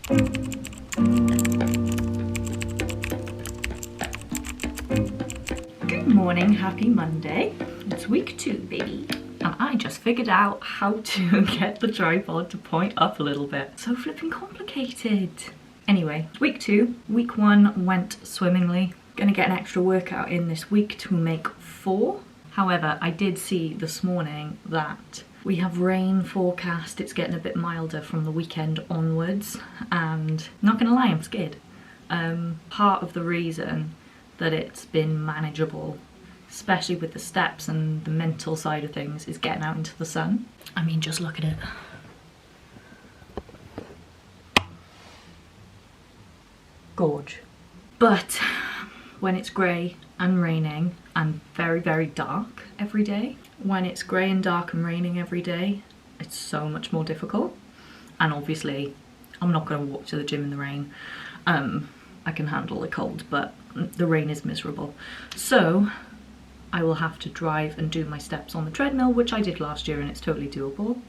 Good morning, happy Monday. It's week 2, baby. And I just figured out how to get the tripod to point up a little bit. So flipping complicated. Anyway, week 2. Week 1 went swimmingly. Gonna get an extra workout in this week to make 4. However, I did see this morning that we have rain forecast. It's getting a bit milder from the weekend onwards, and not gonna lie, I'm scared. Part of the reason that it's been manageable, especially with the steps and the mental side of things, is getting out into the sun. I mean, just look at it. Gorge. But when it's grey and raining and very, very dark every day, when it's grey and dark and raining every day, it's so much more difficult. And obviously, I'm not going to walk to the gym in the rain. I can handle the cold, but the rain is miserable. So I will have to drive and do my steps on the treadmill, which I did last year and it's totally doable.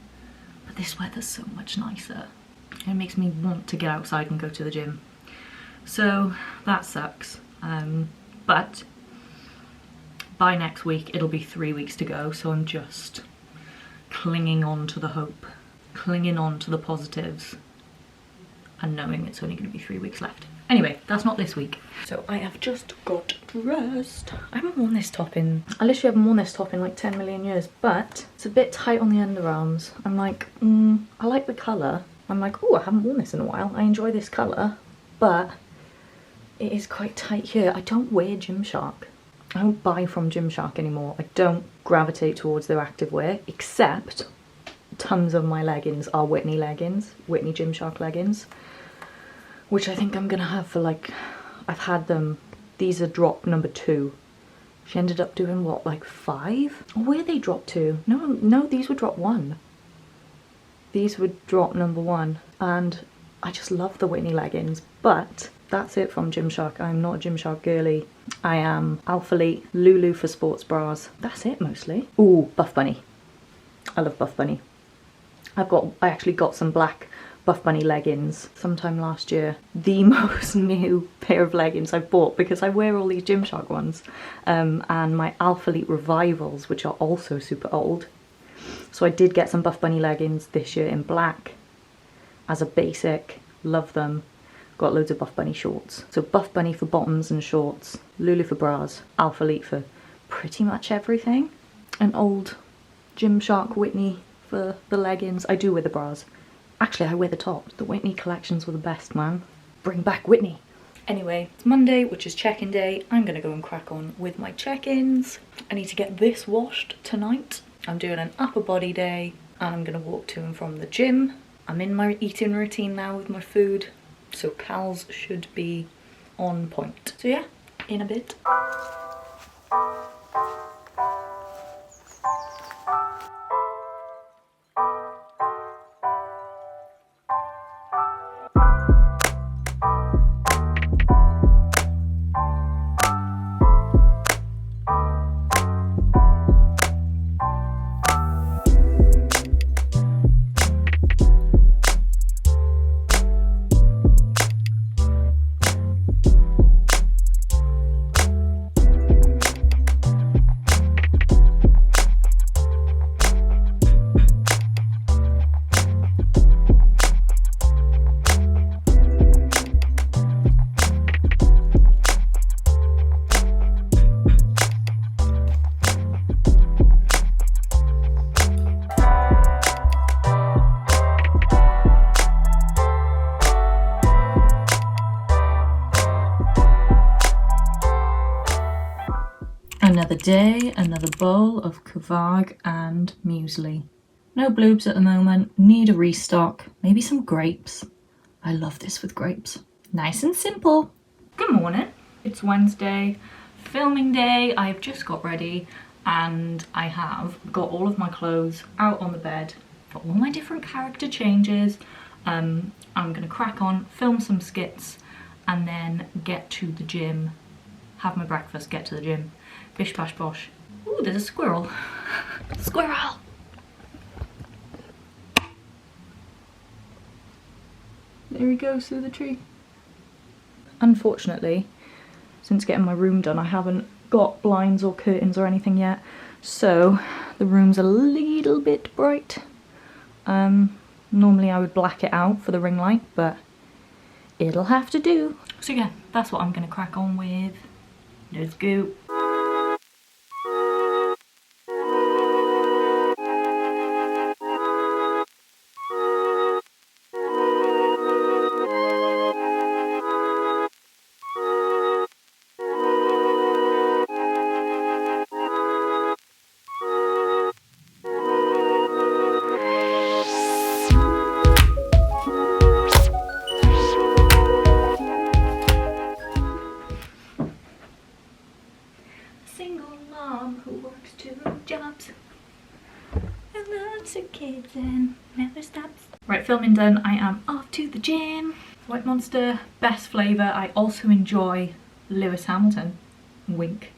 But this weather's so much nicer. It makes me want to get outside and go to the gym. So that sucks. But by next week, it'll be 3 weeks to go. So I'm just clinging on to the hope, clinging on to the positives, and knowing it's only going to be 3 weeks left. Anyway, that's not this week. So I have just got dressed. I haven't worn this top in, I literally haven't worn this top in like 10 million years, but it's a bit tight on the underarms. I'm like, I like the colour. I'm like, oh, I haven't worn this in a while. I enjoy this colour, but it is quite tight here. I don't wear Gymshark. I don't buy from Gymshark anymore. I don't gravitate towards their activewear, except tons of my leggings are Whitney leggings, Whitney Gymshark leggings, which I think I'm gonna have for like, I've had them, these are drop number 2. She ended up doing what, like 5? Or were they drop 2? No, these were drop 1. These were drop number 1, and I just love the Whitney leggings, but that's it from Gymshark. I'm not a Gymshark girly. I am Alphalete, Lulu for sports bras. That's it mostly. Ooh, Buff Bunny. I love Buff Bunny. I actually got some black Buff Bunny leggings sometime last year. The most new pair of leggings I bought because I wear all these Gymshark ones. And my Alphalete Revivals, which are also super old. So I did get some Buff Bunny leggings this year in black as a basic. Love them. Got loads of Buff Bunny shorts. So Buff Bunny for bottoms and shorts, Lulu for bras, Alphalete for pretty much everything. An old Gymshark Whitney for the leggings. I do wear the bras. Actually, I wear the tops. The Whitney collections were the best, man. Bring back Whitney. Anyway, it's Monday, which is check-in day. I'm gonna go and crack on with my check-ins. I need to get this washed tonight. I'm doing an upper body day and I'm gonna walk to and from the gym. I'm in my eating routine now with my food, so cals should be on point. So yeah, in a bit. Another day, another bowl of kvarg and muesli. No bloobs at the moment, need a restock, maybe some grapes. I love this with grapes. Nice and simple. Good morning, it's Wednesday, filming day. I've just got ready and I have got all of my clothes out on the bed for all my different character changes. I'm gonna crack on, film some skits and then get to the gym, have my breakfast, get to the gym. Bish bash bosh. Ooh, there's a squirrel. Squirrel! There he goes through the tree. Unfortunately, since getting my room done, I haven't got blinds or curtains or anything yet, so the room's a little bit bright. Normally I would black it out for the ring light, but it'll have to do. So yeah, that's what I'm gonna crack on with. Let's go. Single mom who works 2 jobs and lots of kids and never stops. Right, filming done. I am off to the gym. White Monster, best flavour. I also enjoy Lewis Hamilton. Wink.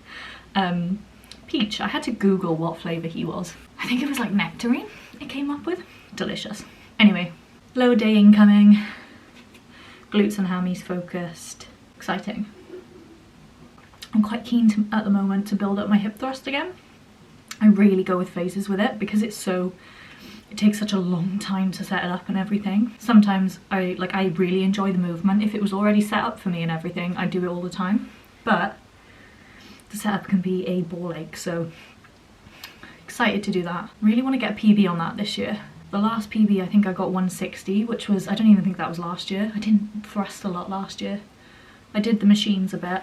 Peach. I had to Google what flavour he was. I think it was like nectarine it came up with. Delicious. Anyway, lower day incoming. Glutes and hammies focused. Exciting. I'm quite keen to, at the moment, to build up my hip thrust again. I really go with phases with it because it takes such a long time to set it up and everything. Sometimes I really enjoy the movement. If it was already set up for me and everything, I'd do it all the time. But the setup can be a ball ache, so excited to do that. Really want to get a PB on that this year. The last PB I think I got 160, which was, I don't even think that was last year. I didn't thrust a lot last year. I did the machines a bit.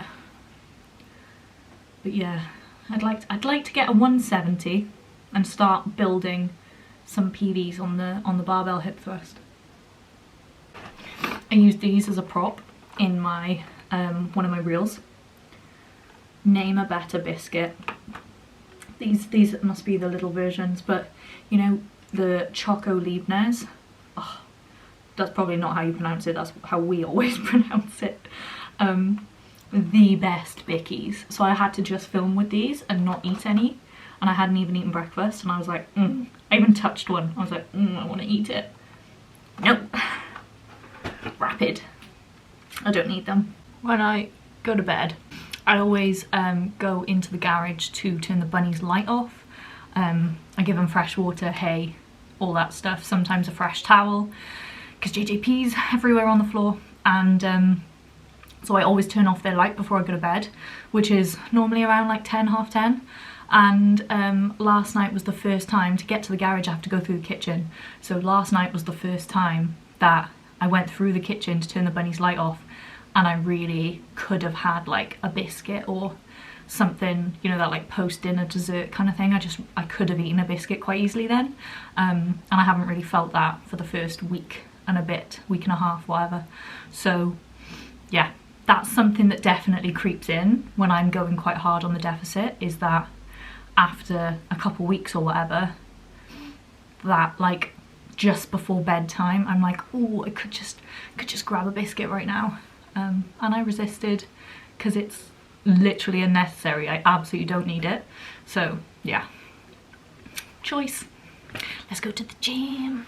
But yeah, I'd like to get a 170 and start building some PVs on the barbell hip thrust. I used these as a prop in my one of my reels. Name a better biscuit. These must be the little versions, but you know, the Choco Liebners. Oh, that's probably not how you pronounce it. That's how we always pronounce it. The best bickies. So I had to just film with these and not eat any, and I hadn't even eaten breakfast, and I was like, I even touched one. I was like, I want to eat it. Nope. Rapid. I don't need them. When I go to bed, I always go into the garage to turn the bunny's light off. I give them fresh water, hay, all that stuff. Sometimes a fresh towel, because JJ pees everywhere on the floor, and so I always turn off their light before I go to bed, which is normally around like 10, half 10. And last night was the first time, to get to the garage I have to go through the kitchen. So last night was the first time that I went through the kitchen to turn the bunny's light off, and I really could have had like a biscuit or something, you know, that like post-dinner dessert kind of thing. I could have eaten a biscuit quite easily then. And I haven't really felt that for the first week and a bit, week and a half, whatever. So yeah. That's something that definitely creeps in when I'm going quite hard on the deficit, is that after a couple weeks or whatever, that like just before bedtime, I'm like, oh, I could just grab a biscuit right now. And I resisted because it's literally unnecessary. I absolutely don't need it. So yeah, choice. Let's go to the gym.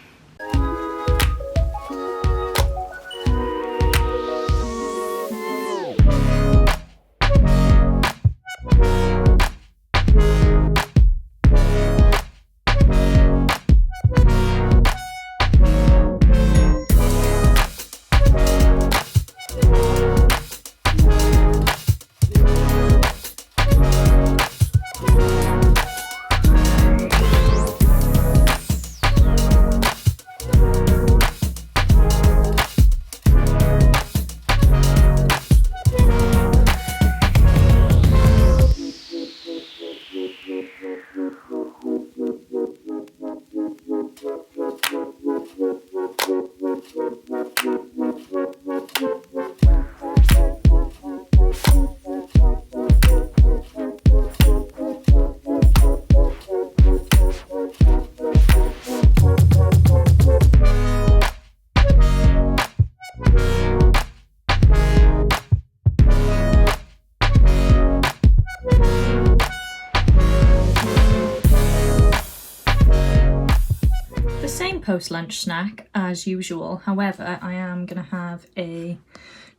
post-lunch snack as usual. However, I am gonna have a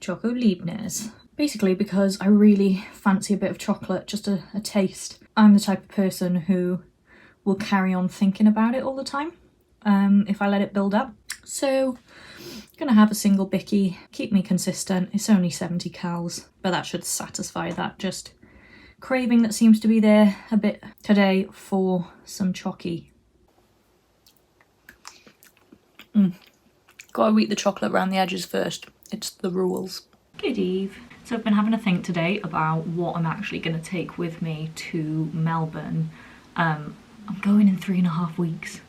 Choco Leibniz. Basically because I really fancy a bit of chocolate, just a taste. I'm the type of person who will carry on thinking about it all the time if I let it build up. So gonna have a single bicky, keep me consistent. It's only 70 cals, but that should satisfy that just craving that seems to be there a bit today for some chocky. Gotta eat the chocolate around the edges first. It's the rules. Good eve. So I've been having a think today about what I'm actually gonna take with me to Melbourne. I'm going in 3.5 weeks.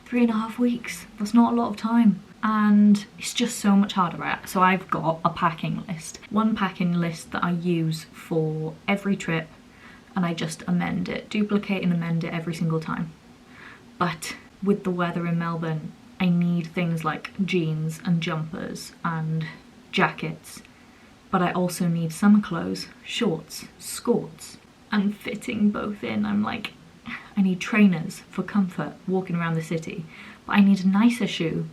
3.5 weeks, that's not a lot of time. And it's just so much harder, right? So I've got a packing list. One packing list that I use for every trip, and I just amend it, duplicate and amend it every single time. But with the weather in Melbourne, I need things like jeans and jumpers and jackets, but I also need summer clothes, shorts, skirts, and fitting both in. I'm like, I need trainers for comfort walking around the city, but I need a nicer shoe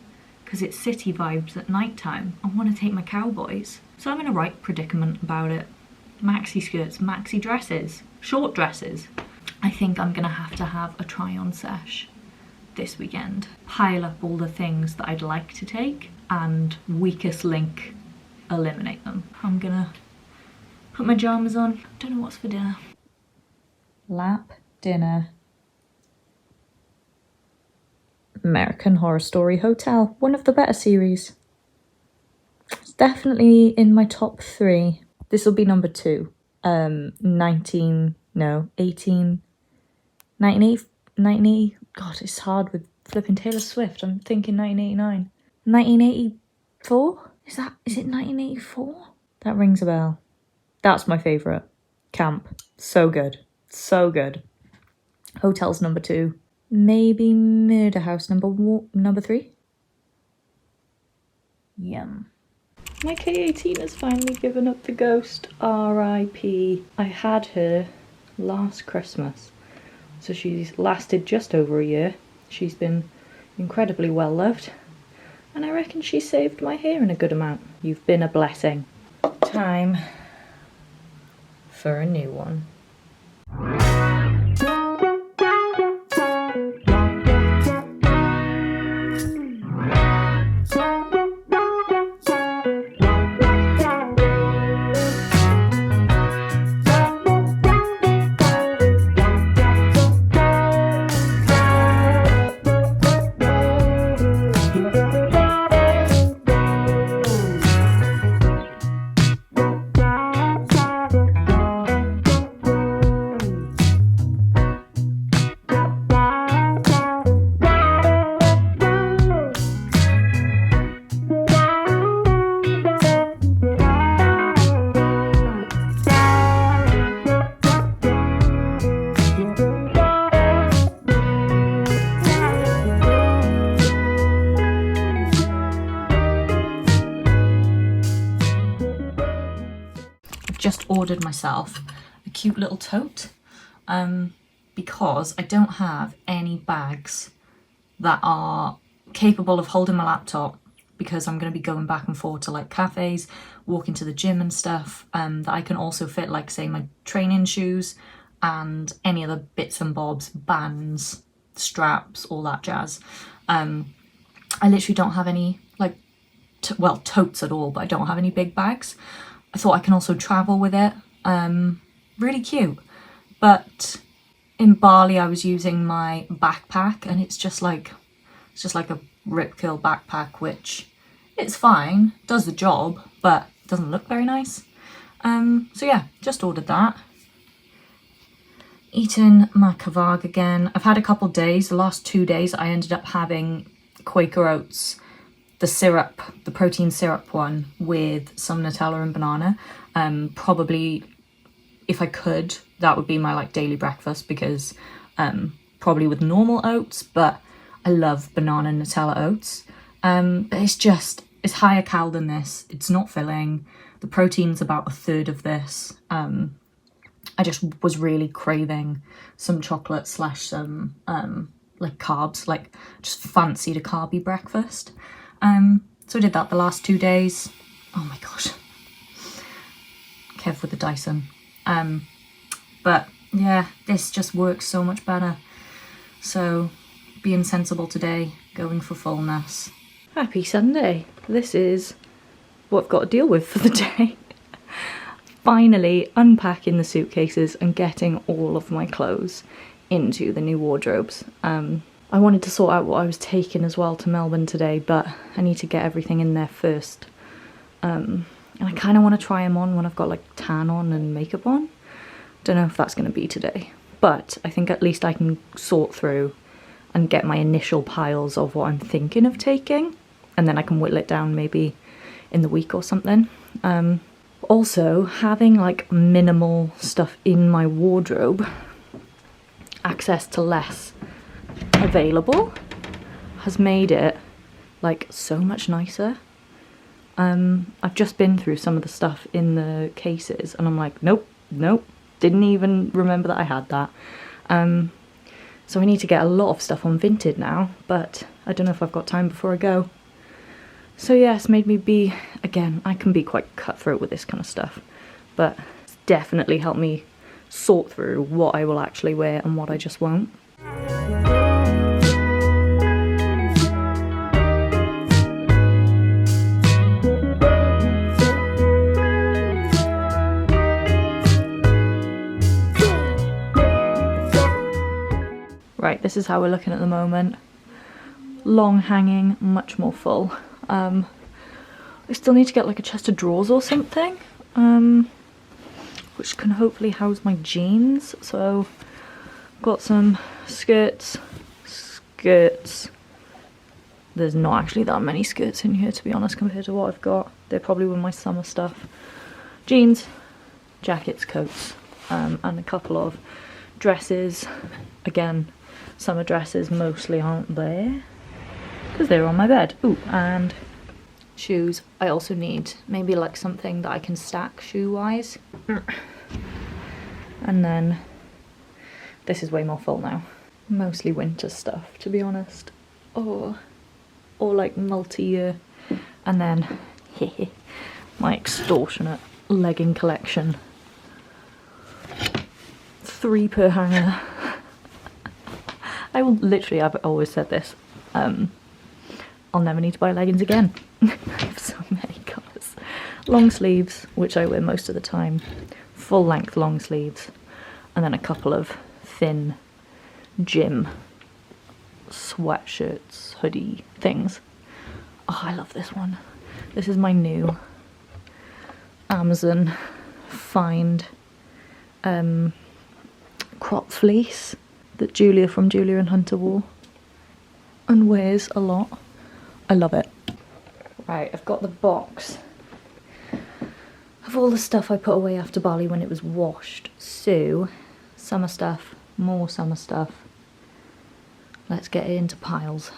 because it's city vibes at night time. I want to take my cowboys. So I'm in a right predicament about it. Maxi skirts, maxi dresses, short dresses. I think I'm gonna have to have a try on sesh this weekend. Pile up all the things that I'd like to take and weakest link, eliminate them. I'm gonna put my pyjamas on. Don't know what's for dinner. Lap dinner. American Horror Story Hotel, one of the better series. It's definitely in my top 3. This will be number 2. 19, 90, God, it's hard with flipping Taylor Swift. I'm thinking 1989. 1984? Is it 1984? That rings a bell. That's my favourite. Camp. So good. So good. Hotel's number 2. Maybe Murder House number 3? Yum. My K18 has finally given up the ghost. R.I.P. I had her last Christmas. So she's lasted just over a year. She's been incredibly well loved. And I reckon she saved my hair in a good amount. You've been a blessing. Time for a new one. Just ordered myself a cute little tote because I don't have any bags that are capable of holding my laptop, because I'm going to be going back and forth to like cafes, walking to the gym and stuff, that I can also fit like say my training shoes and any other bits and bobs, bands, straps, all that jazz. I literally don't have any like totes at all, but I don't have any big bags. I thought I can also travel with it. Really cute. But in Bali I was using my backpack, and it's just like a Rip Curl backpack, which it's fine, does the job, but doesn't look very nice. So yeah, just ordered that. Eating my kebab again. I've had a couple days, the last 2 days I ended up having Quaker Oats, the syrup, the protein syrup one, with some Nutella and banana. Probably, if I could, that would be my like daily breakfast, because probably with normal oats, but I love banana and Nutella oats. But it's higher cal than this. It's not filling. The protein's about 1/3 of this. I just was really craving some chocolate / some like carbs, like just fancied a carby breakfast. So I did that the last 2 days. Oh my gosh. Kev with the Dyson. But yeah, this just works so much better. So being sensible today, going for fullness. Happy Sunday. This is what I've got to deal with for the day. Finally unpacking the suitcases and getting all of my clothes into the new wardrobes. I wanted to sort out what I was taking as well to Melbourne today, but I need to get everything in there first. And I kind of want to try them on when I've got like tan on and makeup on. Don't know if that's going to be today, but I think at least I can sort through and get my initial piles of what I'm thinking of taking, and then I can whittle it down maybe in the week or something. Also, having like minimal stuff in my wardrobe, access to less available, has made it like so much nicer. I've just been through some of the stuff in the cases and I'm like, nope, didn't even remember that I had that. So I need to get a lot of stuff on Vinted now, but I don't know if I've got time before I go. So yeah, it's made me be, again, I can be quite cutthroat with this kind of stuff, but it's definitely helped me sort through what I will actually wear and what I just won't. Right, this is how we're looking at the moment. Long hanging, much more full. I still need to get like a chest of drawers or something, which can hopefully house my jeans. So got some skirts. There's not actually that many skirts in here, to be honest, compared to what I've got. They're probably with my summer stuff. Jeans, jackets, coats, and a couple of dresses. Again, summer dresses mostly aren't there because they're on my bed. Ooh, and shoes. I also need maybe like something that I can stack shoe-wise. And then this is way more full now. Mostly winter stuff, to be honest. Or like multi-year. And then my extortionate legging collection. 3 per hanger. I will literally, I've always said this, I'll never need to buy leggings again. I have so many colours. Long sleeves, which I wear most of the time, full length long sleeves, and then a couple of thin gym sweatshirts, hoodie things. Oh, I love this one. This is my new Amazon find crop fleece that Julia from Julia and Hunter wore and wears a lot. I love it. Right, I've got the box of all the stuff I put away after Bali when it was washed. So, summer stuff, more summer stuff. Let's get it into piles.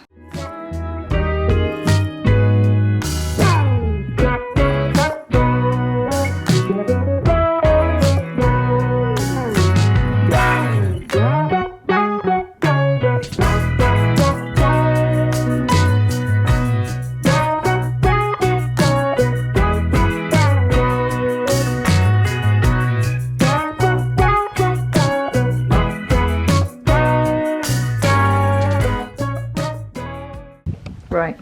Right,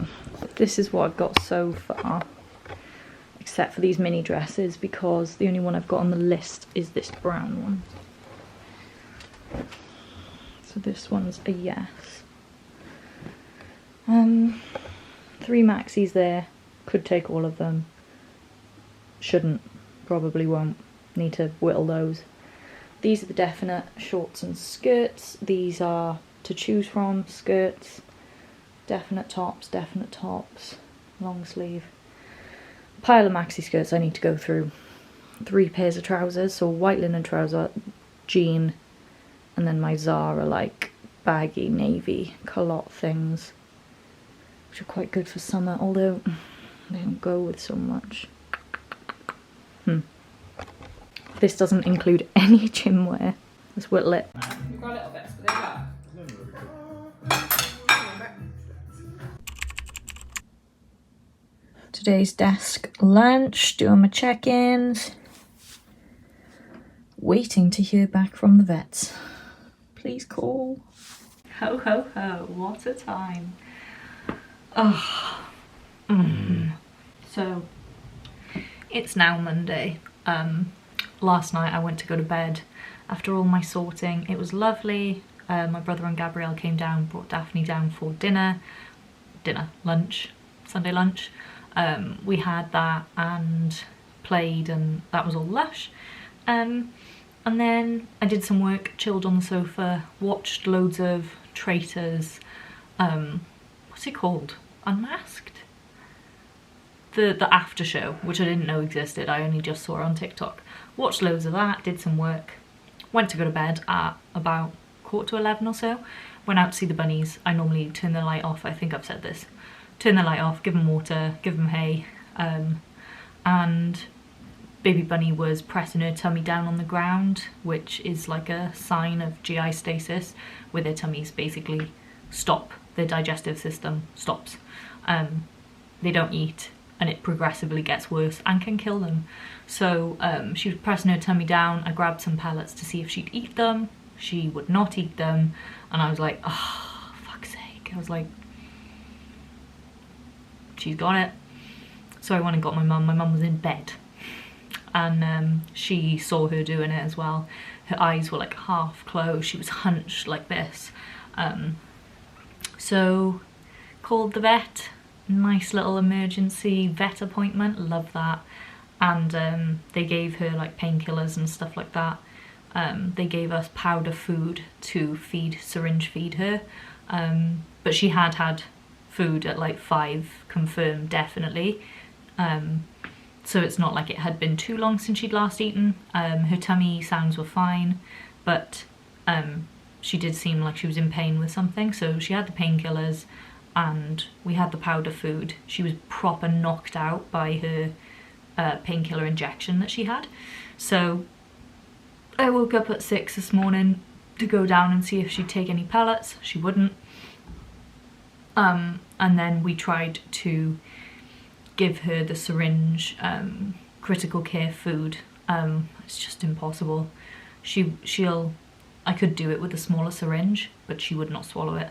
this is what I've got so far, except for these mini dresses, because the only one I've got on the list is this brown one. So this one's a yes. 3 maxis there, could take all of them. Shouldn't, probably won't, need to whittle those. These are the definite shorts and skirts. These are to choose from, skirts. Definite tops, long sleeve. Pile of maxi skirts I need to go through. 3 pairs of trousers, so white linen trouser, jean, and then my Zara like baggy navy culotte things, which are quite good for summer, although they don't go with so much. This doesn't include any gym wear. Let's whittle it. You've got a little bit, but they're black. today's desk lunch, doing my check-ins. Waiting to hear back from the vets. Please call. Ho ho ho, what a time. Oh. So, it's now Monday. Last night I went to go to bed after all my sorting. It was lovely. My brother and Gabrielle came down, brought Daphne down for lunch, Sunday lunch. We had that and played, and that was all lush. And then I did some work, chilled on the sofa, watched loads of Traitors, what's it called? Unmasked? The after show, which I didn't know existed, I only just saw on TikTok. Watched loads of that, did some work, went to go to bed at about 11:15 or so. Went out to see the bunnies. I normally turn the light off, I think I've said this. Turn the light off, give them water, give them hay, and baby bunny was pressing her tummy down on the ground, which is like a sign of GI stasis, where their tummies basically stop, their digestive system stops. They don't eat, and it progressively gets worse and can kill them. So she was pressing her tummy down. I grabbed some pellets to see if she'd eat them. She would not eat them, and I was like, oh, fuck's sake. I was like, she's got it. So I went and got my mum. My mum was in bed, and she saw her doing it as well. Her eyes were like half closed. She was hunched like this. So called the vet. Nice little emergency vet appointment. Love that. And they gave her like painkillers and stuff like that. They gave us powder food to syringe feed her, but she had had food at like 5 confirmed definitely, so it's not like it had been too long since she'd last eaten. Her tummy sounds were fine, but she did seem like she was in pain with something, so she had the painkillers and we had the powder food. She was proper knocked out by her painkiller injection that she had. So I woke up at 6 this morning to go down and see if she'd take any pellets. She wouldn't. And then we tried to give her the syringe critical care food. It's just impossible. I could do it with a smaller syringe, but she would not swallow it.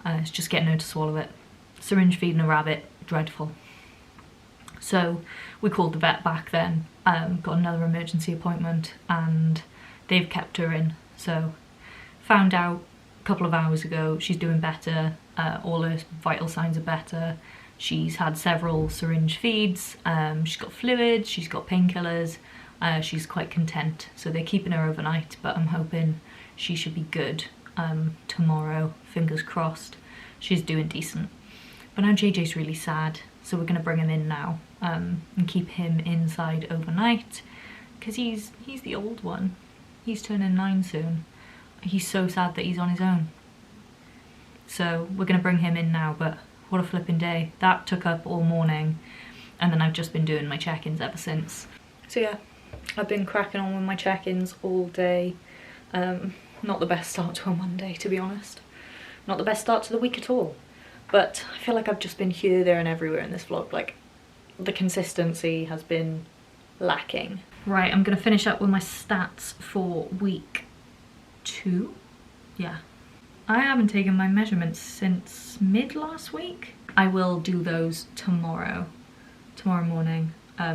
It's just getting her to swallow it. Syringe feeding a rabbit, dreadful. So we called the vet back then, got another emergency appointment, and they've kept her in. So found out a couple of hours ago she's doing better, all her vital signs are better. She's had several syringe feeds, she's got fluids, she's got painkillers, she's quite content. So they're keeping her overnight, but I'm hoping she should be good tomorrow, fingers crossed. She's doing decent. But now JJ's really sad, so we're gonna bring him in now and keep him inside overnight, because he's the old one. He's turning 9 soon. He's so sad that he's on his own. So we're gonna bring him in now, but what a flipping day. That took up all morning, and then I've just been doing my check-ins ever since. So yeah, I've been cracking on with my check-ins all day. Not the best start to a Monday, to be honest. Not the best start to the week at all. But I feel like I've just been here, there and everywhere in this vlog. Like, the consistency has been lacking. Right, I'm gonna finish up with my stats for week 2. Yeah. I haven't taken my measurements since mid last week. I will do those tomorrow morning.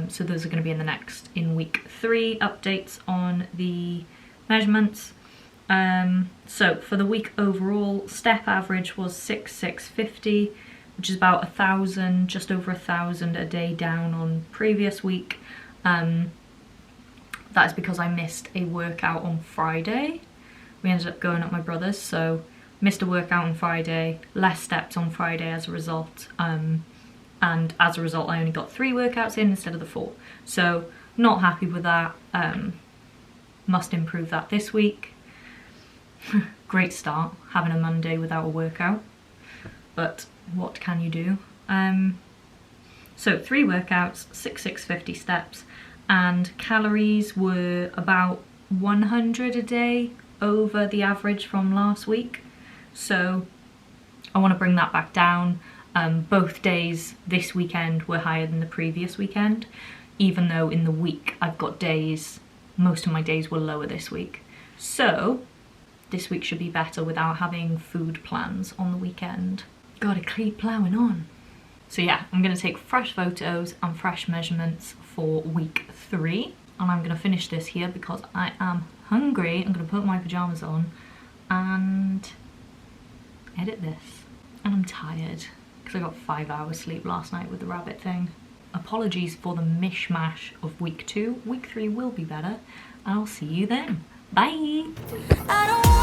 So those are gonna be in week 3 updates on the measurements. So for the week overall, step average was 6,650, which is about 1,000, just over 1,000 a day down on previous week. That is because I missed a workout on Friday. We ended up going at my brother's, so missed a workout on Friday, less steps on Friday as a result, and as a result I only got 3 workouts in instead of the 4. So not happy with that. Must improve that this week. Great start, having a Monday without a workout, but what can you do? So 3 workouts, 6,650 steps, and calories were about 100 a day over the average from last week. So I want to bring that back down. Both days this weekend were higher than the previous weekend, even though in the week I've got days, most of my days were lower this week. So this week should be better without having food plans on the weekend. Gotta keep ploughing on. So yeah, I'm gonna take fresh photos and fresh measurements for week 3. And I'm gonna finish this here because I am hungry. I'm gonna put my pajamas on and edit this. And I'm tired because I got 5 hours sleep last night with the rabbit thing. Apologies for the mishmash of week 2. Week 3 will be better, and I'll see you then. Bye!